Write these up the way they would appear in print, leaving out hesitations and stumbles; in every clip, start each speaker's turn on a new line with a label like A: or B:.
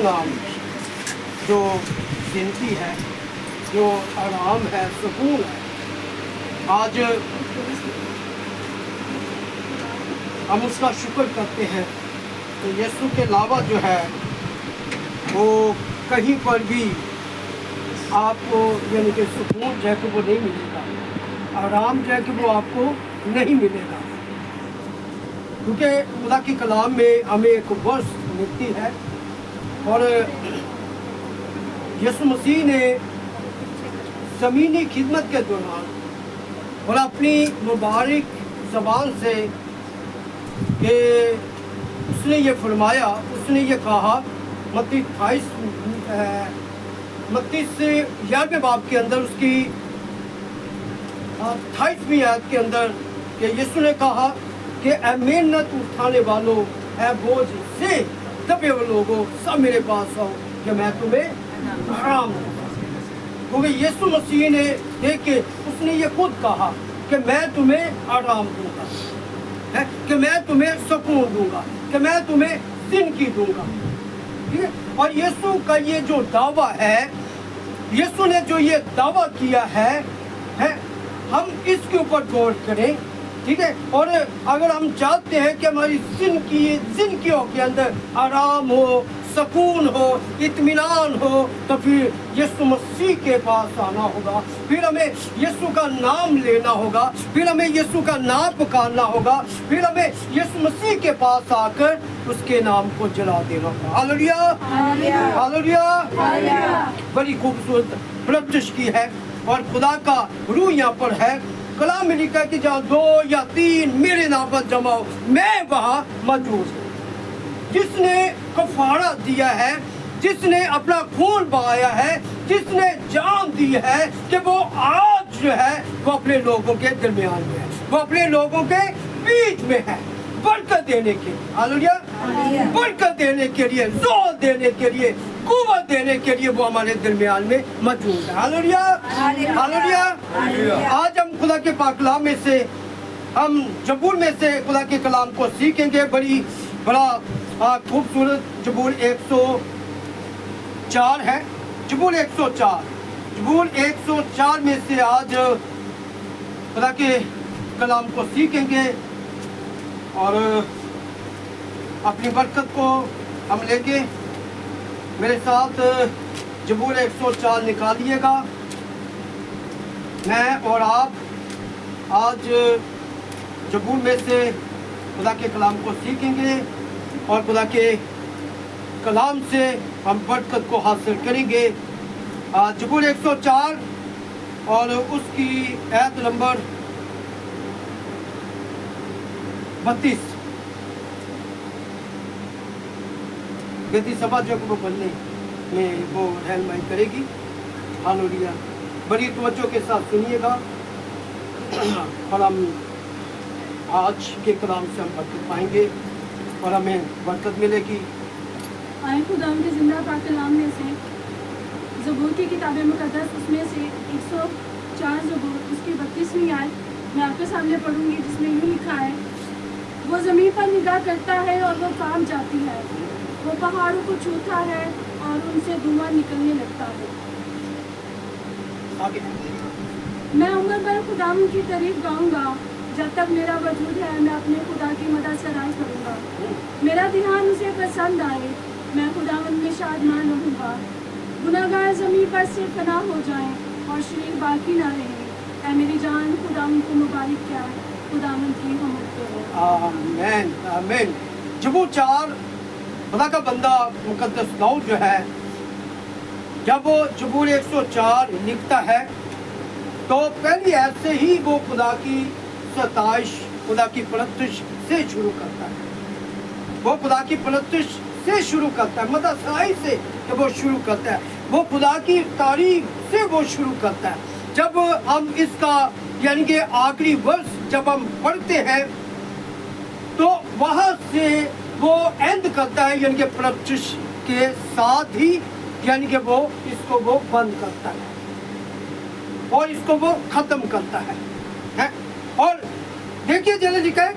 A: नाम जो गिनती है, जो आराम है, सुकून है, आज हम उसका शुक्र करते हैं। तो यीशु के अलावा जो है वो कहीं पर भी आपको यानी कि सुकून जो है कि वो नहीं मिलेगा, आराम जो है कि वो आपको नहीं मिलेगा, क्योंकि खुदा के कलाम में हमें एक वर्ष मिलती है और यीशु मसीह ने ज़मीनी खिदमत के दौरान और अपनी मुबारक ज़बान से कि उसने ये फरमाया, उसने ये कहा मत्ती 11वें बाब के अंदर उसकी 28वीं आयत के अंदर कि यीशु ने कहा कि ऐ मेहनत उठाने वालों, ऐ बोझ से दबे हुए लोगों, सब मेरे पास आओ कि मैं तुम्हें आराम दूंगा। क्योंकि यीशु मसीह ने देख के उसने ये खुद कहा कि मैं तुम्हें आराम दूंगा, है कि मैं तुम्हें सुकून दूंगा, कि मैं तुम्हें जिंदगी दूंगा। ठीक है, और यीशु का ये जो दावा है, यीशु ने जो ये दावा किया है हम इसके ऊपर गौर करें। ठीक है, और अगर हम चाहते हैं कि हमारी जिंदगियों के अंदर आराम हो, सुकून हो, इत्मीनान हो, तो फिर यीशु मसीह के पास आना होगा, फिर हमें यीशु का नाम लेना होगा, फिर हमें यीशु का नाम पुकारना होगा, फिर हमें यीशु मसीह के पास आकर उसके नाम को जला देना होगा। Hallelujah, hallelujah. बड़ी खूबसूरत प्रत्यक्ष की है और खुदा का रूह यहाँ पर है। कलाम में लिखा है कि जहाँ 2 या 3 मेरे नाम पर जमा हो, मैं वहाँ मौजूद हूँ। जिसने कफारा दिया है, जिसने अपना खून बहाया है, जिसने जान दी है कि वो आज जो है वो अपने लोगों के दरमियान में है, वो अपने लोगों के बीच में है, बरकत देने के लिए, हालेलुया, बरकत देने के लिए, जोर देने के लिए, कुव्वत देने के लिए वो हमारे दरमियान में मौजूद है। Hallelujah, hallelujah. आज हम खुदा के पाक कलाम में से, हम जबूर में से खुदा के कलाम को सीखेंगे। बड़ा खूबसूरत जबूर 104 है, जबूर 104 में से आज खुदा के कलाम को सीखेंगे और अपनी बरकत को हम लेंगे। मेरे साथ जबूर 104 निकालिएगा। मैं और आप आज जबूर में से खुदा के कलाम को सीखेंगे और खुदा के कलाम से हम बरकत को हासिल करेंगे। जबूर 104 और उसकी आयत नंबर 32 बेदी सभा जो को बनने में वो रहनुमाई करेगी। हालेलुया, बड़ी तवज्जो के साथ सुनिएगा और हम आज के कलाम से हम बरकत पाएंगे और हमें बरकत मिलेगी।
B: आए खुदा के जिंदा पाक कलाम में से ज़बूर की किताब मुक़द्दस, उसमें से 104 ज़बूर उसकी 32वीं आयत मैं आपके सामने पढ़ूंगी, जिसमें यूँ लिखा है, वो ज़मीन पर निगाह करता है और वो कांप जाती है, वो पहाड़ों को छूता है और उनसे धुआं निकलने लगता है।
A: आगे
B: मैं उम्र भर खुदा की तारीफ गाऊंगा, जब तक मेरा वजूद है मैं अपने खुदा की मदद सराय करूंगा। मेरा ध्यान उसे पसंद आए, मैं खुदावंद में शादमान रहूंगा। गुनाहगार ज़मीन पर से फना हो जाएं और शरीर बाकी ना रहें। ऐ मेरी जान खुदावंद को मुबारक क्या है, खुदावंद की हमद करो।
A: आमीन, आमीन। जबूर 4 खुदा का बंदा मुकद्दस दाऊद जो है, जब वो जबूर 104 लिखता है तो पहली आयत से ही वो खुदा की सताइश, खुदा की परस्तिश से शुरू करता है। वो खुदा की परस्तिश से शुरू करता है, मतलब सराई से जब वो शुरू करता है, वो खुदा की तारीफ से वो शुरू करता है। जब हम इसका यानी कि आखिरी वर्ष जब हम पढ़ते हैं तो वहाँ से वो एंड करता है, यानी कि परस्तिश के साथ ही यानी कि वो इसको वो बंद करता है और इसको वो ख़त्म करता है? और देखिए जैसे लिखा है,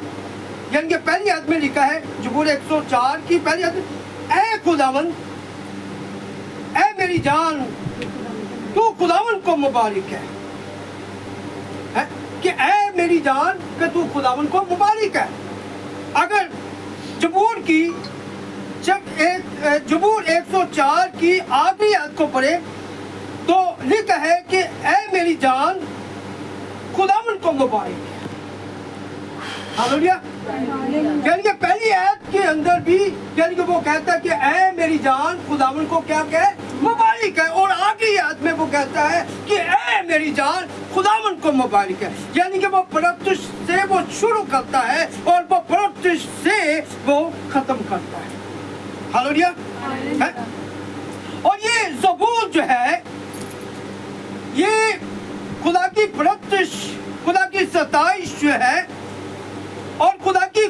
A: यानी कि पहली आयत में लिखा है, जबूर 104 की पहली आयत, ऐ खुदावंद मेरी जान तू खुदावन को मुबारक है, कि ऐ मेरी जान कि तू खुदावन को मुबारक है। अगर जबूर की जबूर 104 की आखिरी आयत को पढ़े तो लिखा है कि ऐ मेरी जान खुदावन को मुबारक है। हालेलुया। यानी कि पहली आयत के अंदर भी यानी कि वो कहता है कि ऐ मेरी जान खुदावन को क्या कहे, मुबारक है, और आखिरी आयत में वो कहता है कि ऐ मेरी जान खुदावन को मुबारक है। यानी कि वो परस्तुश से वो शुरू करता है और वो परस्तुश से वो खत्म करता है। हालेलुया। और ये ज़बूर जो है ये खुदा की परस्तुश, खुदा की सताइश जो है और खुदा की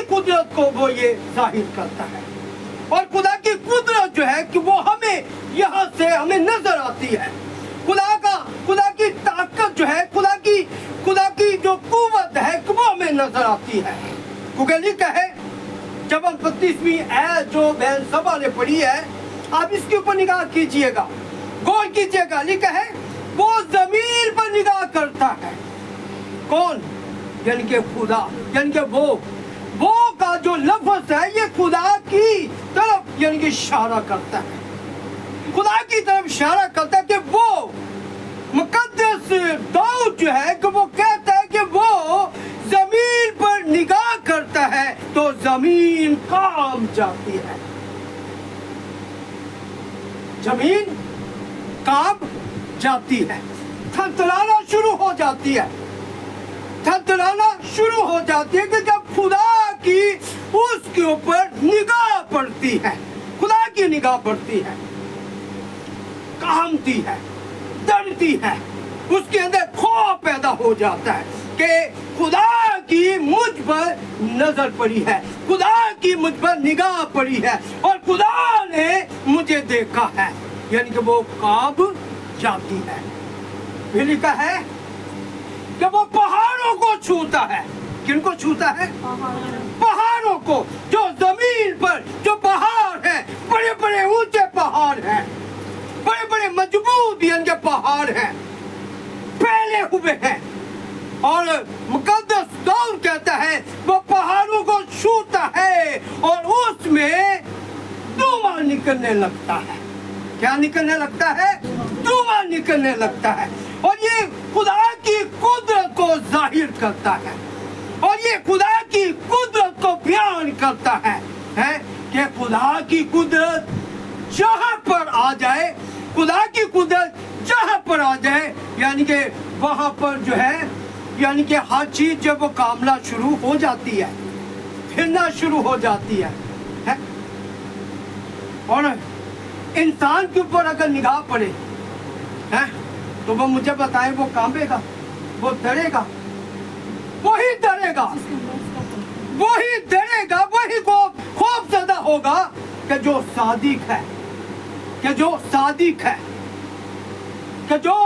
A: कुदरत को वो ये जाहिर करता है। और खुदा की कुदरत जो है कि वो हमें यहाँ से हमें नजर आती है। खुदा की ताकत जो है, खुदा की जो कुव्वत है कि वो हमें नजर आती है। क्योंकि लिखा है, जब हम 35वीं आयत जो बहन सभा ने पढ़ी है, आप इसके ऊपर निगाह कीजिएगा, गौर कीजिएगा। लिखा है वो जमीन पर निगाह करता है। कौन? यानी कि खुदा, यानी कि वो का जो लफ्ज है ये खुदा की तरफ यानी कि इशारा करता है, खुदा की तरफ इशारा करता है कि वो मुकद्दस दाऊद जो है कि वो कहता है कि वो जमीन पर निगाह करता है तो जमीन कांप जाती है, जमीन कांप जाती है, थरथराना शुरू हो जाती है, थरथराना शुरू हो जाती है कि जब खुदा की उसके ऊपर निगाह पड़ती है, खुदा की निगाह पड़ती है, कांपती है, डरती है, उसके अंदर खौफ पैदा हो जाता है कि खुदा की मुझ पर नजर पड़ी है, खुदा की मुझ पर निगाह पड़ी है और खुदा ने मुझे देखा है, यानी कि वो कांप जाती है। फिर लिखा है कि वो पहाड़ों को छूता है। किनको छूता है? पहाड़ों को, जो जमीन पर जो पहाड़ है, बड़े बड़े ऊंचे पहाड़ हैं, बड़े बड़े मजबूत यानी के पहाड़ हैं, फैले हुए हैं। और मुकद्दस दाऊद कहता है वो पहाड़ों को छूता है और उसमें धुआं निकलने लगता है। क्या निकलने लगता है? धुआं निकलने लगता है। और ये खुदा की कुदरत को जाहिर करता है और ये खुदा की कुदरत को बयान करता है कि खुदा की कुदरत जहाँ पर आ जाए, खुदा की कुदरत जहाँ पर आ जाए, यानी कि वहाँ पर जो है यानी कि हर चीज जब वो कामना शुरू हो जाती है, फिरना शुरू हो जाती है? और इंसान के ऊपर अगर निगाह पड़े तो वो मुझे बताए वो कांपेगा, वो डरेगा, वही डरेगा, वही डरेगा, वही को खौफ ज़्यादा होगा कि जो सादिक है, कि जो सादिक है, कि जो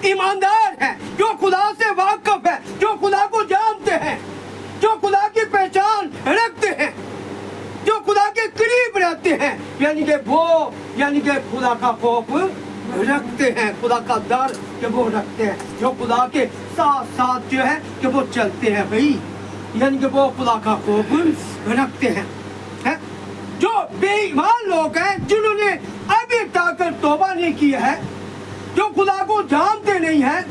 A: ईमानदार है, जो खुदा से वाकिफ है, जो खुदा को जानते हैं, जो खुदा की पहचान रखते हैं, जो खुदा के करीब रहते हैं, यानी कि वो यानी कि खुदा का खौफ रखते हैं, खुदा का डर कि वो रखते हैं, जो खुदा के साथ साथ जो है कि वो चलते हैं भाई, यानी कि वो खुदा का खौफ रखते हैं। जो बेईमान लोग हैं जिन्होंने अभी तक तौबा नहीं किया है, जो खुदा को जानते नहीं है,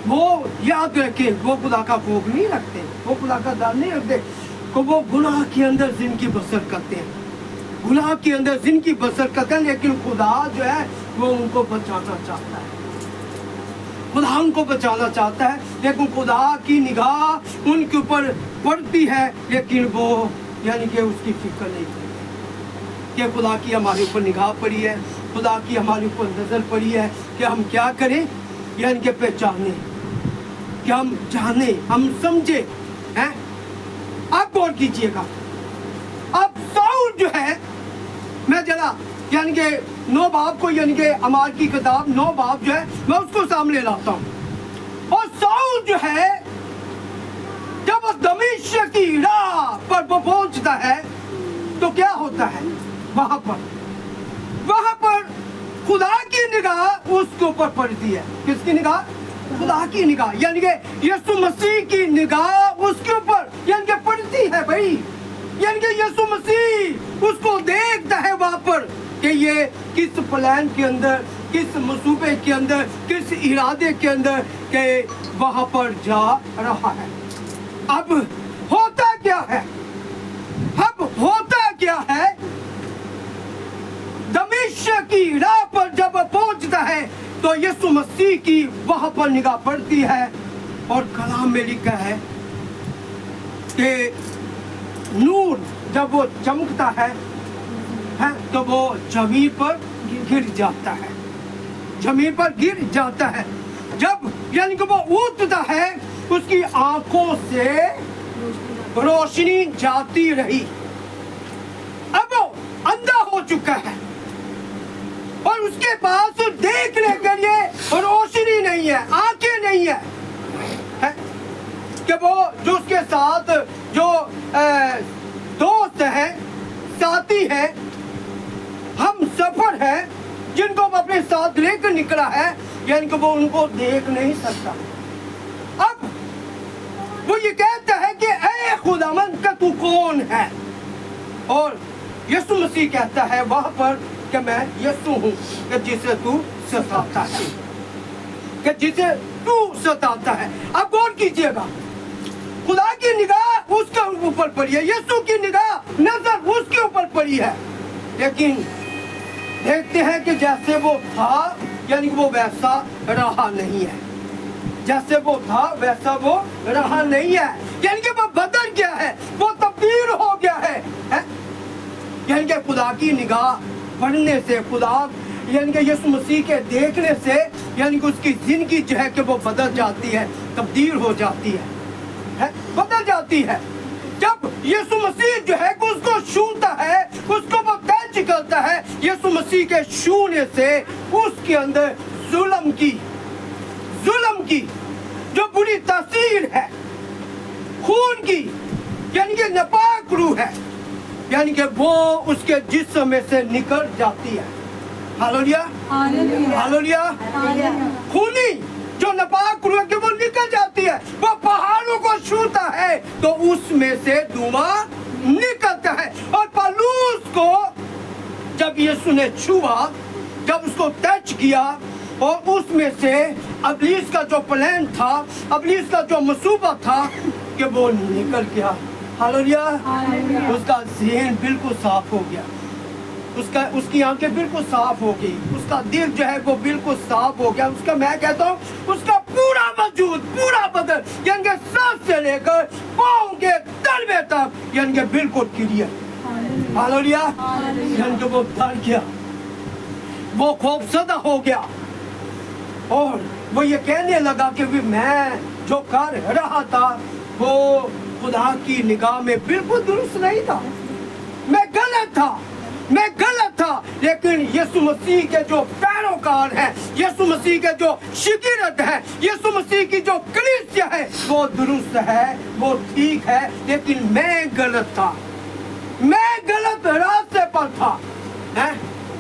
A: वो याद रखें वो खुदा का खौफ नहीं रखते, वो खुदा का डर नहीं रखते, तो वो गुनाह के अंदर जिंदगी बसर करते हैं, गुनाह के अंदर जिंदगी बसर करते हैं। लेकिन खुदा जो है वो उनको बचाना चाहता है, खुदा उनको बचाना चाहता है, लेकिन खुदा की निगाह उनके ऊपर पड़ती है, लेकिन वो यानी कि उसकी फिक्र नहीं करती कि खुदा की हमारे ऊपर निगाह पड़ी है, खुदा की हमारे ऊपर नजर पड़ी है कि हम क्या करें, यानी कि पहचाने, कि हम जाने, हम समझे हैं। आप गौर कीजिएगा, अब साउल जो है, मैं जरा यानी कि 9 बाब को यानी कि अमाल की किताब 9 बाब जो है मैं उसको सामने लाता हूँ। और साउल जो है जब दमिश्क की राह पर वो पहुंचता है तो क्या होता है? वहां पर खुदा की निगाह उसके ऊपर पड़ती है। किसकी निगाह? खुदा की निगाह, यानी कि यीशु मसीह की निगाह उसके ऊपर यानी कि पड़ती है भाई। यानी कि यीशु मसीह उसको देखता है वहां पर कि ये किस प्लान के अंदर, किस मंसूबे के अंदर, किस इरादे के अंदर के वहां पर जा रहा है। अब होता क्या है? दमिश्क की राह पर जब पहुंचता है तो यीशु मसीह की वहां पर निगाह पड़ती है और कलाम में लिखा है कि नूर जब वो चमकता है तो वो जमीन पर गिर जाता है, जमीन पर गिर जाता है। जब यानी कि वो उठता है उसकी आंखों से रोशनी जाती रही। अब वो अंधा हो चुका है और उसके पास देखने के लिए रोशनी नहीं है, आंखें नहीं है, कि वो जो उसके साथ जो दोस्त है, साथी है, हम सफर है, जिनको वो अपने साथ लेकर निकला है, यानी कि वो उनको देख नहीं सकता। अब वो ये कहता है कि ऐ खुदावंद का तू कौन है? और यीशु मसीह कहता है वहां पर कि मैं यीशु हूं कि जिसे तू सताता है, कि जिसे तू सताता है। अब गौर कीजिएगा, खुदा की निगाह उसके ऊपर पड़ी है, यीशु की निगाह नजर उसके ऊपर पड़ी है, लेकिन देखते हैं कि जैसे वो था यानी कि वो वैसा रहा नहीं है, जैसे वो था वैसा वो रहा नहीं है, यानी कि वो बदल गया है, वो तब्दील हो गया है? यानी कि खुदा की निगाह पढ़ने से, खुदा यानी कि यीशु मसीह के देखने से यानी कि उसकी जिंदगी जो है कि वो बदल जाती है, तब्दील हो जाती है, बदल जाती है। जब यीशु मसीह जो है कि उसको छूता है, उसको वो टच करता है, यीशु मसीह के छूने से उसके अंदर जुल्म की जो बुरी तासीर है, खून की यानी कि नापाक रूह है, यानी कि वो उसके जिस्म में से निकल जाती है। Hallelujah, hallelujah. खूनी जो नापाक रूह है वो निकल जाती है, वो पहाड़ों को छूता है तो उसमें से धुआं निकलता है। और पौलुस को जब यीशु ने छुआ, जब उसको टच किया और उसमें से इब्लीस का जो प्लान था, इब्लीस का जो मंसूबा था कि वो निकल गया। हालेलुया। उसका ज़हन बिल्कुल साफ हो गया, उसकी आंखें बिल्कुल साफ हो गई, उसका दिल जो है वो बिल्कुल साफ हो गया। उसका मैं कहता हूँ उसका पूरा वजूद, पूरा बदन यानी कि सांस से लेकर पाँव के तलवे तक यानी कि बिल्कुल क्लियर। हालेलुया। यानी कि वो डर गया, वो खौफजदा हो गया और वो ये कहने लगा कि मैं जो कर रहा था वो खुदा की निगाह में बिल्कुल दुरुस्त नहीं था, मैं गलत था। लेकिन यीशु मसीह के जो पैरोकार हैं, यीशु मसीह के जो शिगिरद हैं, यीशु मसीह की जो कलीसिया है वो दुरुस्त है, वो ठीक है, लेकिन मैं गलत था, मैं गलत रास्ते पर था,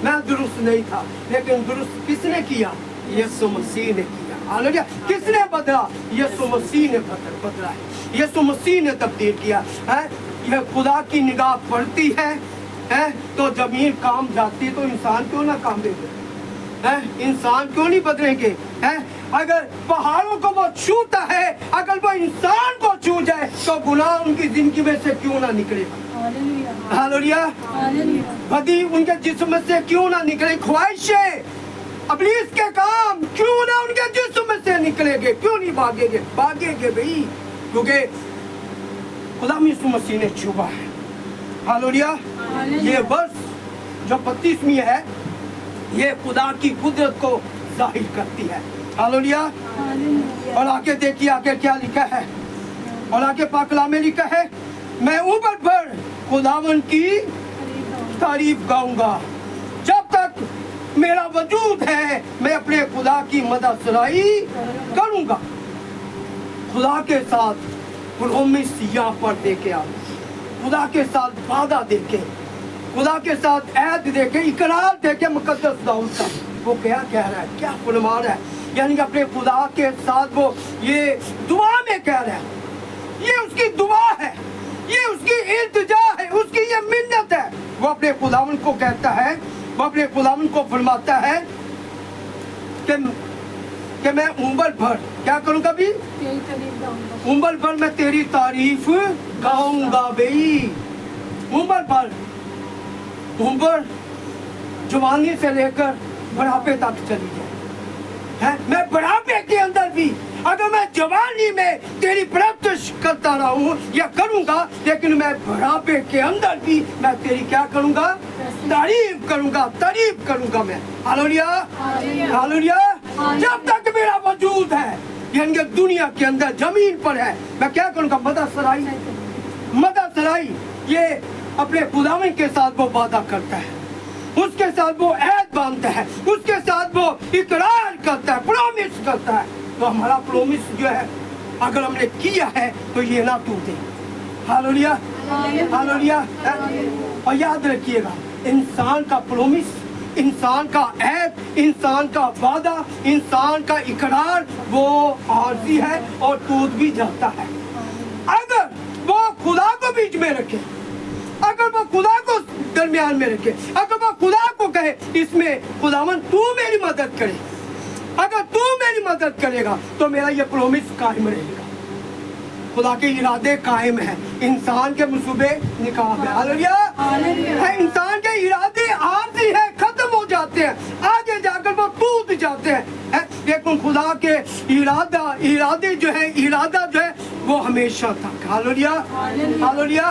A: मैं दुरुस्त नहीं था। लेकिन दुरुस्त किसने किया? यीशु मसीह ने किया। हालेलुया। किसने बदला? यीशु मसीह ने बदला है, यीशु मसीह ने तब्दील किया है। यह खुदा की निगाह पड़ती है तो जमीन काम जाती है, तो इंसान क्यों ना काम देंगे? इंसान क्यों नहीं बदलेंगे? अगर पहाड़ों को वो छूता है, अगर वो इंसान को छू जाए तो गुनाह उनकी जिंदगी में से क्यों ना निकलेगा? हालेलुया। बदी उनके जिस्म से क्यों ना निकले? ख्वाहिशें, इब्लीस के काम क्यों ना उनके जिस्म से निकलेंगे? क्यों नहीं भागेंगे? भागेंगे भाई, क्योंकि खुदा यीशु मसीह ने छुआ है। हालेलुया। ये वर्ष जो 35वीं है ये खुदा की कुदरत को जाहिर करती है। हालेलुया। और आगे देखिए आगे क्या लिखा है, और आगे पाक कलाम में लिखा है, मैं ऊपर पर खुदावन की तारीफ गाऊंगा, जब तक मेरा वजूद है मैं अपने खुदा की मदद सराई करूंगा। खुदा के साथ प्रोमिस यहाँ पर देके आओ, खुदा के साथ वादा देके, खुदा के साथ ऐद देखे, इकरार देखे मुकद्दस दाऊद का, वो क्या कह रहा है, क्या फरमान है, यानी कि अपने खुदा के साथ वो ये दुआ में कह रहा है, ये उसकी दुआ है, ये उसकी इल्तिजा है, उसकी ये मिन्नत है। वो अपने खुदावन को कहता है, वो अपने खुदावन को फरमाता है कि मैं उम्र भर क्या करूँगा भी,
B: तेरी तारीफ गाऊंगा।
A: उम्र भर मैं तेरी तारीफ गाऊंगा भाई। उम्र भर, उम्र जवानी से लेकर बुढ़ापे तक चली जाए, है मैं बुढ़ापे के अंदर भी अगर मैं जवानी में तेरी प्रैक्टिस करता रहूं या करूंगा, लेकिन मैं बुढ़ापे के अंदर भी मैं तेरी क्या करूंगा, तारीफ करूंगा, तारीफ करूंगा मैं। Hallelujah, hallelujah. जब तक मेरा वजूद है, यानी कि दुनिया के अंदर जमीन पर है, मैं क्या करूंगा, मदद सराई, मदद सराई। ये अपने खुदावन के साथ वो वादा करता है, उसके साथ वो ऐद बांधता है, उसके साथ वो इकरार करता है, प्रॉमिस करता है। तो हमारा प्रॉमिस जो है अगर हमने किया है तो ये ना टूटे। Hallelujah, hallelujah. और याद रखिएगा, इंसान का प्रॉमिस, इंसान का ऐद, इंसान का वादा, इंसान का इकरार वो आर्जी है और टूट भी जाता है। अगर वो खुदा को बीच में रखे, अगर वो खुदा को दरमियान में रखे, अगर वो खुदा को कहे इसमें खुदावन तू मेरी मदद करे, अगर तू मेरी मदद करेगा तो मेरा ये प्रॉमिस कायम रहेगा। खुदा के इरादे कायम है, इंसान के मंसूबे निकाम है। हालेलुया, है इंसान के इरादे आरज़ी है, खत्म हो जाते हैं, आगे जाकर वो टूट जाते हैं, लेकिन खुदा के इरादे जो है, इरादा जो है वो हमेशा तक। Hallelujah, hallelujah.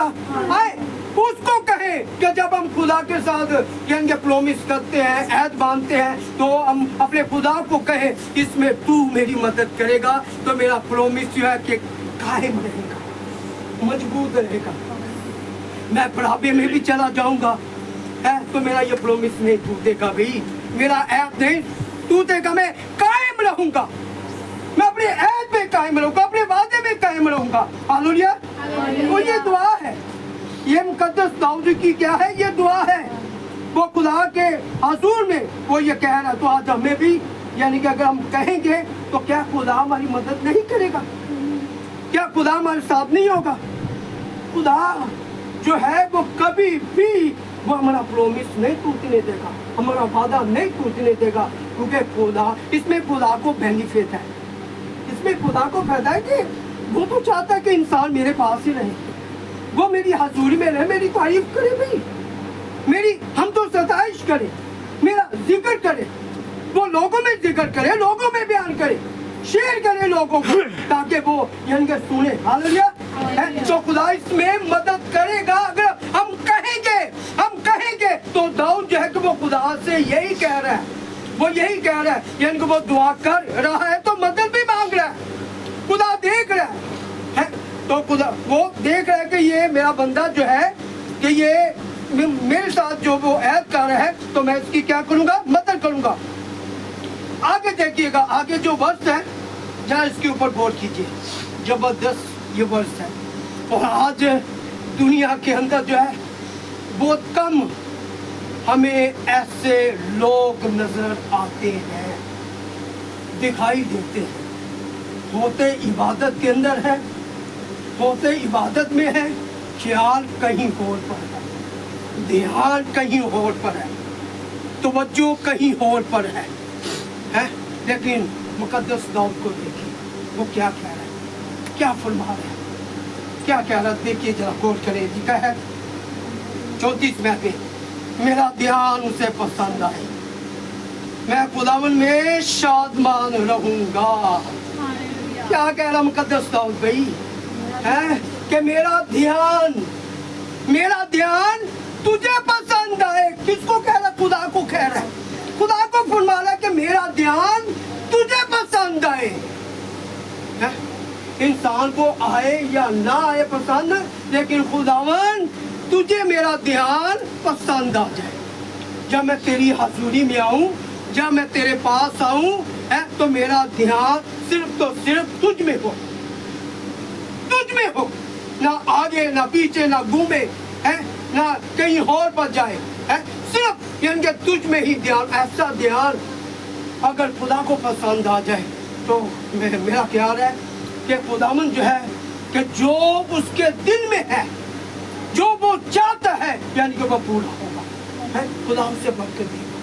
A: आए उसको कहे कि जब हम खुदा के साथ यानी प्रॉमिस करते हैं, ऐद बांधते हैं, तो हम अपने खुदा को कहे इसमें तू मेरी मदद करेगा तो मेरा प्रॉमिस जो है कि कायम रहेगा, मजबूत रहेगा। मैं बुढ़ापे में भी चला जाऊंगा है तो मेरा ये प्रॉमिस नहीं टूटेगा भाई, मेरा ऐद नहीं टूटेगा, मैं कायम रहूंगा, मैं अपने ऐद में कायम रहूंगा, अपने वादे में कायम रहूंगा। हालेलुया। वो ये दुआ है, ये मुकद्दस दाऊद की क्या है, ये दुआ है। वो खुदा के हजूर में वो ये कह रहा है, तो आज हमें भी यानी कि अगर हम कहेंगे तो क्या खुदा हमारी मदद नहीं करेगा, क्या खुदा हमारे साथ नहीं होगा? खुदा जो है वो कभी भी वो हमारा प्रॉमिस नहीं टूटने देगा, हमारा वादा नहीं टूटने देगा, क्योंकि खुदा, इसमें खुदा को बेनिफिट है, इसमें खुदा को फायदा है कि वो तो चाहता है कि इंसान मेरे पास ही रहे, वो मेरी हजूरी में रहे, मेरी तारीफ करे भाई, मेरी हम तो सताइश करे, मेरा जिक्र करे, वो लोगों में जिक्र करे, लोगों में बयान करे, शेयर करे लोगों को, ताकि वो यानी कि सुने। हालेलुया। तो खुदा इसमें मदद करेगा अगर हम कहेंगे तो दाऊद जो है कि वो खुदा से यही कह रहा है, वो यही कह रहा है, यानी कि वो दुआ कर रहा है तो मदद भी मांग रहा है, खुदा देख रहा है, तो खुदा वो देख रहा है कि ये मेरा बंदा जो है कि ये मेरे साथ जो वो ऐद कर रहा है, तो मैं इसकी क्या करूंगा, मदद करूंगा। आगे देखिएगा, आगे जो वर्ष है जहाँ इसके ऊपर गौर कीजिए, जबरदस्त ये वर्ष है। और आज दुनिया के अंदर जो है बहुत कम हमें ऐसे लोग नजर आते हैं, दिखाई देते हैं, होते इबादत के अंदर है, होते इबादत में है, ख्याल कहीं और पर है, ध्यान कहीं और पर है, तवज्जो कहीं और पर है? लेकिन मुकद्दस दाऊद को देखिए, वो क्या कह रहा है, क्या फरमा रहा है, क्या कह रहा है, देखिए जरा गौर करें। लिखा है 34 में, मेरा ध्यान उसे पसंद आए, मैं खुदावन में शादमान रहूंगा। क्या कह रहा मुकद्दस दाऊद भाई है कि मेरा ध्यान तुझे पसंद आए। किसको कह रहा, खुदा को कह रहा है, खुदा को फरमा रहा है कि मेरा ध्यान तुझे पसंद आए। इंसान को आए या ना आए पसंद, लेकिन खुदावन तुझे मेरा ध्यान पसंद आ जाए। जब मैं तेरी हजूरी में आऊं, जब मैं तेरे पास आऊं तो मेरा ध्यान सिर्फ तो सिर्फ तुझ में हो, तुझ में हो, ना आगे ना पीछे ना घूमे, ना कहीं और पर जाए, है सिर्फ यानी कि तुझ में ही ध्यान। ऐसा ध्यान अगर खुदा को पसंद आ जाए तो मेरा ख्याल है कि खुदावन जो है कि जो उसके दिल में है, जो वो चाहता है, यानी कि वो पूरा होगा, है खुदा उससे बढ़ कर देगा,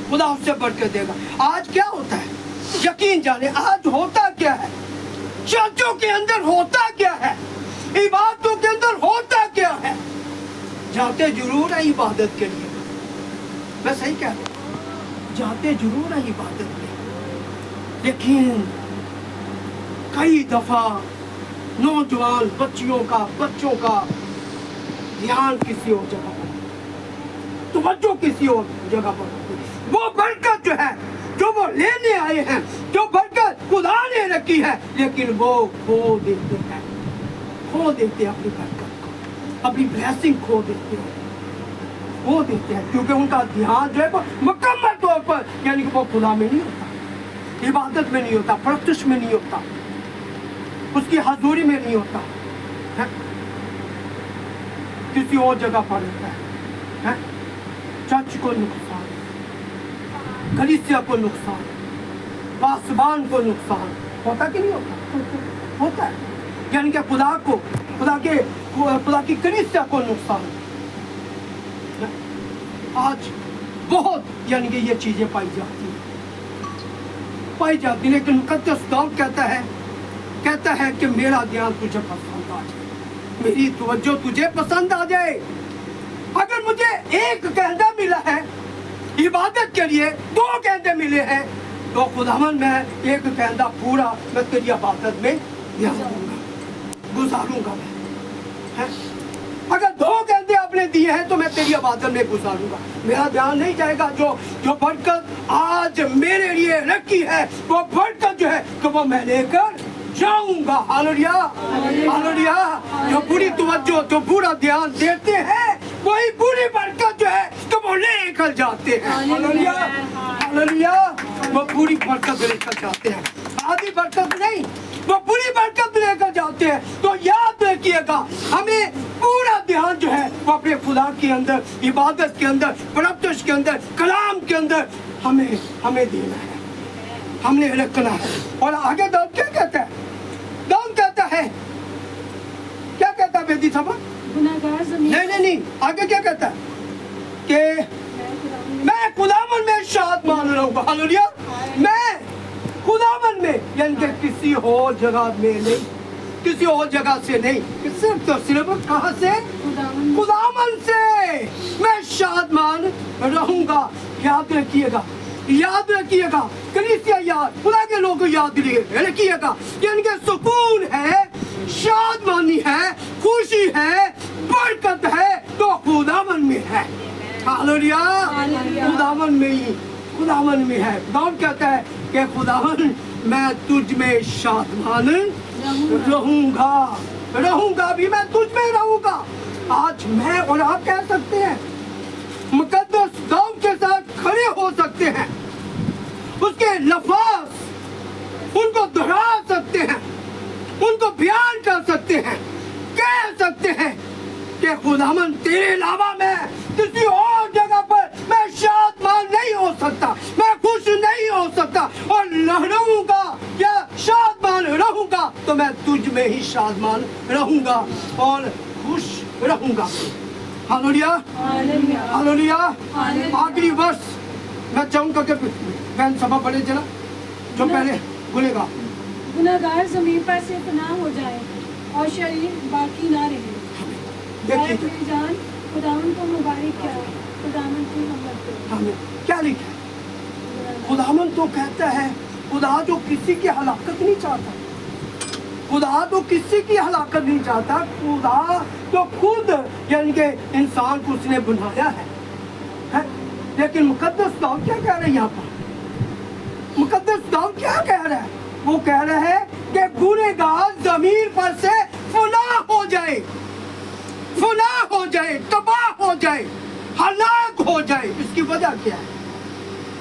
A: खुदा उससे बढ़ कर देगा। आज क्या होता है, यकीन जाने आज होता क्या है, चर्चों के अंदर होता क्या है, इबादतों के अंदर होता क्या है। जाते जरूर है इबादत के लिए, मैं सही कह रहा हूं, जाते जरूर है इबादत के लिए, लेकिन कई दफा नौजवान बच्चों का ध्यान किसी और जगह पर, तवज्जो किसी और जगह पर, वो बरकत जो है जो वो लेने आए हैं, जो बरकत खुदा ने रखी है, लेकिन वो खो देते हैं अपनी बरकत को, अपनी ब्लेसिंग खो देते हैं, क्योंकि उनका ध्यान जो है वो मुकम्मल तौर पर यानी कि वो खुदा में नहीं होता, इबादत में नहीं होता, प्रत्युष में नहीं होता, उसकी हजूरी में नहीं होता है, किसी और जगह पर होता है। चर्च को नुकसान, कलीसिया को नुकसान, पासबान को नुकसान होता कि नहीं होता? होता है, यानी कि खुदा की कलीसिया को नुकसान। आज बहुत यानी कि ये चीजें पाई जाती, लेकिन मुकद्दस दाऊद कहता है कि मेरा ध्यान तुझे पसंद आ जाए, मेरी तवज्जो तुझे पसंद आ जाए। अगर मुझे एक कहना मिला है इबादत के लिए, 2 कहने मिले हैं, तो खुदावन मैं एक कहना पूरा मैं तेरी इबादत में गुजारूंगा मैं, है? अगर 2 कहने आपने दिए हैं तो मैं तेरी इबादत में गुजारूंगा, मेरा ध्यान नहीं जाएगा। जो बरकत आज मेरे लिए रखी है, वो बरकत जो है तो वो मैं लेकर जाऊंगा। Hallelujah, hallelujah. जो पूरी तवज्जो, जो पूरा ध्यान देते हैं, वही पूरी बरकत जो है तो वो लेकर जाते हैं। Hallelujah, hallelujah. वो पूरी बरकत लेकर जाते हैं, आधी बरकत नहीं, वो पूरी बरकत लेकर जाते हैं। तो याद रखिएगा, हमें पूरा ध्यान जो है वो अपने खुदा के अंदर, इबादत के अंदर, प्रत्युष के अंदर, कलाम के अंदर हमें देना है, हमने रखना है। और आगे दाऊद क्या कहता है? दाऊद कहता है, क्या कहता है बेदी साहब? नहीं, आगे क्या कहता है कि मैं खुदावन में शादमान रहूंगा। हालेलुया। मैं खुदावन में, यानी कि किसी और जगह में नहीं, किसी और जगह से नहीं, सिर्फ तो सिर्फ कहां से? खुदावन से मैं शादमान रहूंगा। याद रखिएगा, कलीसिया याद, खुदा के लोग याद रखिएगा, यानी कि सुकून है, शादमानी है, खुशी है, बरकत है, तो खुदावन में है। हालेलुया, खुदावन में है। दाऊद कहता है कि खुदावन मैं तुझ में शादमान रहूंगा भी, मैं तुझ में रहूंगा। आज मैं और आप कह सकते हैं, मुकद्दस दाऊद के साथ खड़े हो सकते हैं, उसके लफ्ज़ उनको दोहरा सकते हैं, उनको बयान कर सकते हैं, कह सकते हैं कि खुदावन तेरे अलावा मैं किसी और जगह पर मैं शादमान नहीं हो सकता, मैं खुश नहीं हो सकता, और रहूंगा या शादमान रहूंगा तो मैं तुझ में ही शादमान रहूंगा और खुश रहूंगा। Hallelujah, hallelujah. आखिरी वर्ष मैं चाहूंगा कि बहन सभा पढ़े जरा, जो पहले बोलेगा।
B: गुनाहगार जमीन पर से फना हो जाए और शरीर बाकी ना रहे।
A: देखिए
B: जान खुदावन को मुबारक क्या, खुदावन की रहमत हो।
A: हमें क्या लिखा है? खुदावन तो कहता है, खुदा जो किसी की हलाकत नहीं चाहता, खुदा तो किसी की हलाकत नहीं चाहता, खुदा तो खुद यानी कि इंसान को उसने बनाया है? लेकिन मुकद्दस दाऊद क्या कह रहे हैं यहाँ पर? मुकद्दस दाऊद क्या कह रहा है? वो कह रहा है कि गुनहगार जमीन पर से फना हो जाए, तबाह हो जाए, हलाक हो जाए। इसकी वजह क्या है?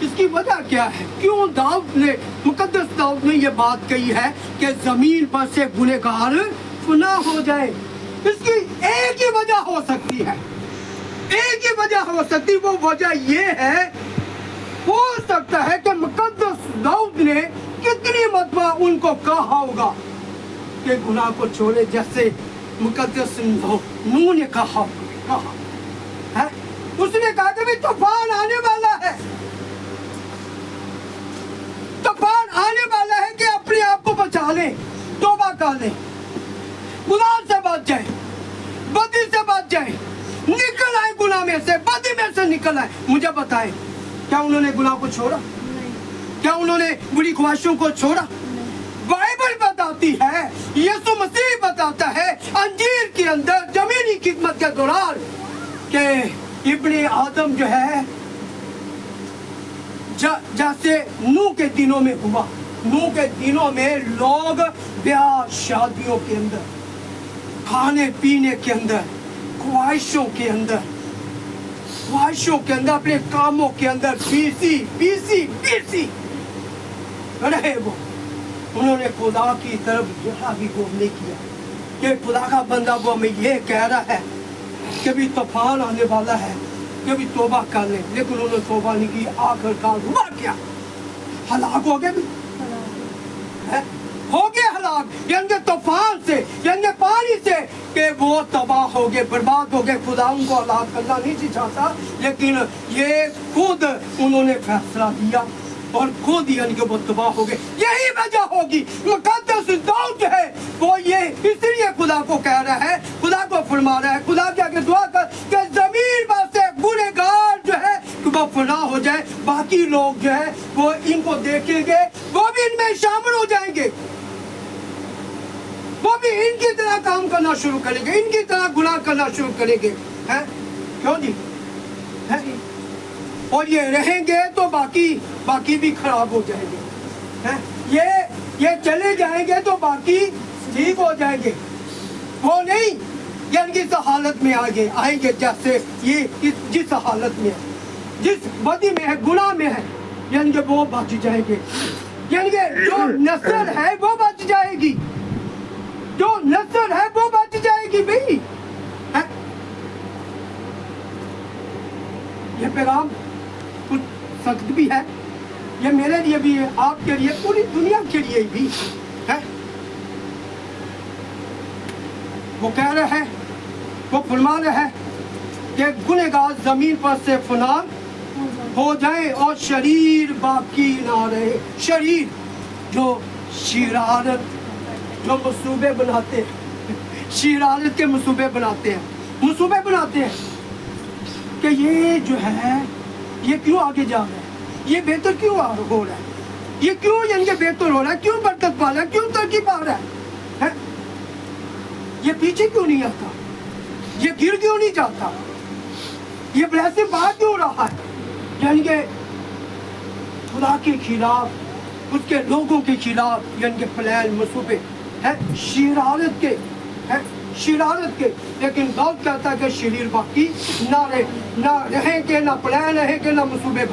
A: इसकी वजह क्या है? क्यों दाऊद ने, मुकद्दस दाऊद ने ये बात कही है कि जमीन पर से गुनहगार फना हो जाए? اس کی ایک ہی وجہ ہو سکتی ہے, ایک ہی وجہ ہو سکتی, وہ وجہ یہ ہے, ہو سکتا ہے کہ مقدس داؤد نے کتنی مرتبہ ان کو کہا ہوگا کہ گناہ کو چھوڑے, جیسے مقدس نوح نے کہا ہے. اس نے کہا کہ طوفان آنے والا ہے, طوفان آنے والا ہے, کہ اپنے آپ کو بچا لیں, توبہ کر لیں, گناہ سے بچ جائیں, بدی سے بچ جائیں, نکل آئے گناہ میں سے, بدی میں سے نکل آئے. مجھے بتائیں, کیا انہوں نے گناہ کو چھوڑا؟ کیا انہوں نے بری خواہشوں کو چھوڑا؟ بائبل بتاتی ہے, یسوع مسیح بتاتا ہے انجیل کے اندر زمینی خدمت کے دوران کہ ابن آدم جو ہے جیسے نوح کے دنوں میں ہوا. نوح کے دنوں میں لوگ بیاہ شادیوں کے اندر, کھانے پینے کے اندر, خواہشوں کے اندر اپنے کاموں کے اندر بیسی رہے. وہ انہوں نے خدا کی طرف ذرا بھی غور نہیں کیا کہ خدا کا بندہ وہ ہمیں یہ کہہ رہا ہے کہ بھی طوفان آنے والا ہے, کہ بھی توبہ کر لیں, لیکن انہوں نے توبہ نہیں کی. آخر کار ہوا کیا؟ ہلاک ہو گئے, بھی ہو گئے ہلاک, یعنی طوفان سے, یعنی پانی سے, کہ وہ تباہ ہو گئے, برباد ہو گئے. خدا ان کو ہلاک کرنا نہیں چاہتا, لیکن یہ خود انہوں نے فیصلہ دیا اور خود یعنی کہ وہ تباہ ہو گئے. یہی وجہ ہوگی مقدس داؤد جو ہے وہ یہ اس لیے خدا کو کہہ رہا ہے, خدا کو فرما رہا ہے, خدا کے آگے دعا کر کہ زمین پر سے گنہگار جو ہے کہ وہ فنا ہو جائے, باقی لوگ جو ہے وہ ان کو دیکھیں گے, وہ بھی ان میں شامل ہو جائیں گے, وہ بھی ان کی طرح کام کرنا شروع کریں گے, ان کی طرح گناہ کرنا شروع کریں گے. کیوں جی؟ اور یہ رہیں گے تو باقی بھی خراب ہو جائیں گے. یہ چلے جائیں گے تو باقی ٹھیک ہو جائیں گے. وہ نہیں یعنی اس حالت میں آئیں گے جیسے یہ جس حالت میں ہے, جس بدی میں ہے, گناہ میں ہے, یعنی کہ وہ بچ جائیں گے. یعنی کہ جو نسل ہے وہ بچ جائے گی, جو نسل ہے وہ بچ جائے گی. بھائی یہ پیغام کچھ سخت بھی ہے, یہ میرے لیے بھی ہے, آپ کے لیے, پوری دنیا کے لیے بھی ہے. وہ کہہ رہے ہیں, وہ فرما رہے ہیں کہ گنہگار زمین پر سے فنا ہو جائیں اور شریر باقی نہ رہے. شریر جو شرارت, جو منصوبے بناتے ہیں, شرارت کے منصوبے بناتے ہیں کہ یہ جو ہے یہ کیوں آگے جا رہا ہے, یہ بہتر کیوں ہو رہا ہے, یہ کیوں یعنی کہ بہتر ہو رہا ہے, کیوں برکت پا رہا ہے, کیوں ترقی پا رہا ہے, یہ پیچھے کیوں نہیں آتا, یہ گر کیوں نہیں جاتا, یہ بلیسنگ پا کیوں رہا ہے. یعنی کہ خدا کے خلاف, اس کے لوگوں کے خلاف یعنی کہ پلان منصوبے ہے شرارت کے, لیکن داؤد کہتا ہے کہ شریر باقی نہ رہیں گے, نہ پلان رہیں گے, نہ منصوبے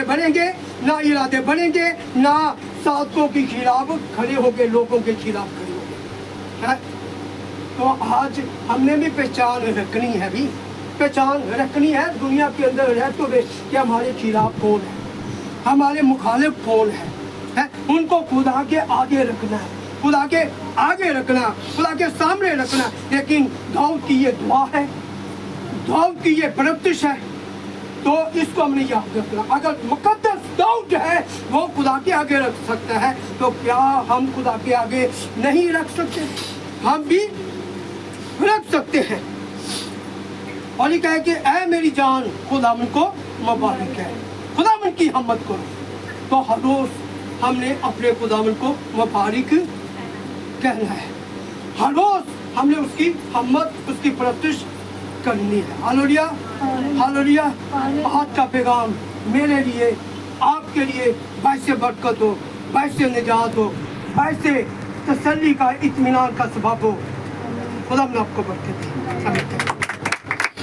A: بنیں گے, نہ ارادے بنیں گے, نہ ساتھوں کے خلاف کھڑے ہو گئے, لوگوں کے خلاف کھڑے ہو گئے. تو آج ہم نے بھی پہچان رکھنی ہے دنیا کے اندر رہتے ہوئے کہ ہمارے خلاف کون ہے, ہمارے مخالف کون ہے, ان کو خدا کے آگے رکھنا ہے, خدا کے آگے رکھنا, خدا کے سامنے رکھنا. لیکن داؤد کی یہ دعا ہے, داؤد کی یہ پرستش ہے, تو اس کو ہم نے یاد رکھنا. اگر مقدس داؤد جو ہے وہ خدا کے آگے رکھ سکتا ہے, تو کیا ہم خدا کے آگے نہیں رکھ سکتے؟ ہم بھی رکھ سکتے ہیں. اور یہ کہے کہ اے میری جان خداوند کو مبارک ہے, خداوند کی حمد کرو. تو ہر روز ہم نے اپنے خداوند کو مبارک کہنا ہے, ہر روز ہم نے اس کی حمد, اس کی پرستش کرنی ہے. Hallelujah, hallelujah. آج کا پیغام میرے لیے, آپ کے لیے باعث برکت ہو, باعث نجات ہو, باعث تسلی کا, اطمینان کا سبب ہو. خدا آپ کو برکت دے.